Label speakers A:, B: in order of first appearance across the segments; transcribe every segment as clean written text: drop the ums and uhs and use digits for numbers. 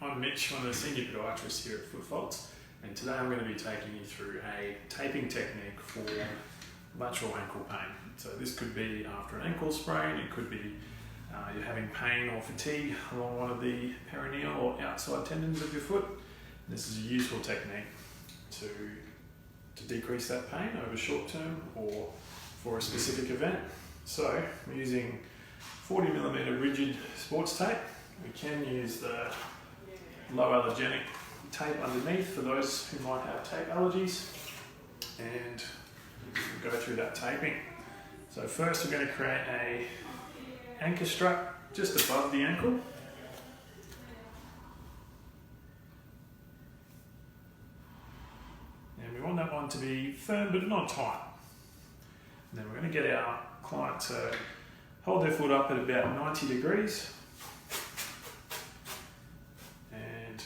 A: I'm Mitch, one of the senior podiatrists here at Foot Faults, and today I'm going to be taking you through a taping technique for lateral ankle pain. So this could be after an ankle sprain, it could be you're having pain or fatigue along one of the peroneal or outside tendons of your foot. This is a useful technique to decrease that pain over short term or for a specific event. So we're using 40mm rigid sports tape. We can use the low allergenic tape underneath for those who might have tape allergies, and we'll go through that taping. So first we're going to create a anchor strap just above the ankle. And we want that one to be firm but not tight. And then we're going to get our client to hold their foot up at about 90 degrees. And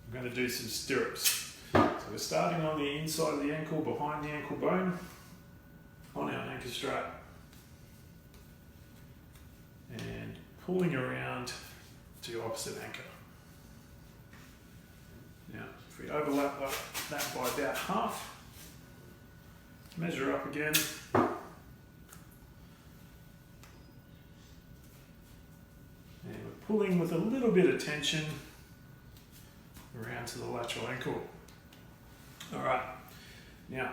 A: we're going to do some stirrups. So we're starting on the inside of the ankle, behind the ankle bone, on our anchor strap, and pulling around to your opposite anchor. Now, if we overlap that by about half, measure up again, and we're pulling with a little bit of tension around to the lateral ankle. Alright, now,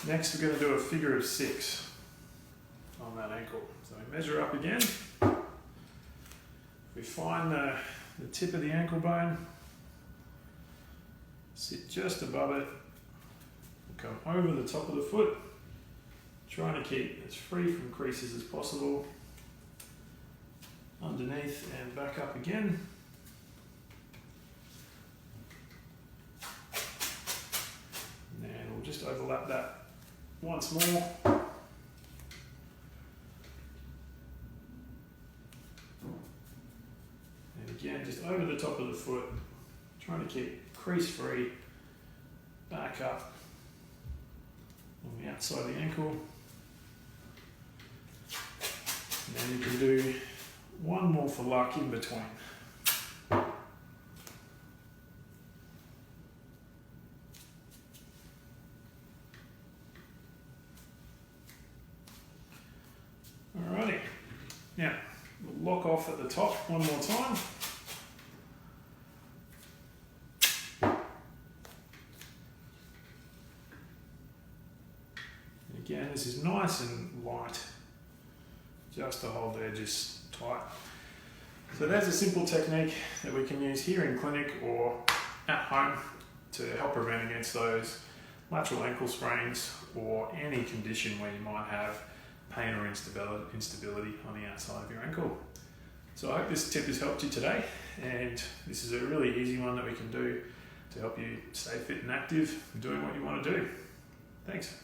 A: next we're going to do a figure of 6 on that ankle. So we measure up again, we find the tip of the ankle bone, sit just above it, come over the top of the foot, trying to keep as free from creases as possible, underneath and back up again. And we'll just overlap that once more. And again, just over the top of the foot, trying to keep crease free, back up on the outside of the ankle. And then you can do one more for luck in between. Alrighty, now we'll lock off at the top one more time. And again, this is nice and light, just to hold the edges tight. So there's a simple technique that we can use here in clinic or at home to help prevent against those lateral ankle sprains or any condition where you might have pain or instability on the outside of your ankle. So I hope this tip has helped you today, and this is a really easy one that we can do to help you stay fit and active doing what you want to do. Thanks.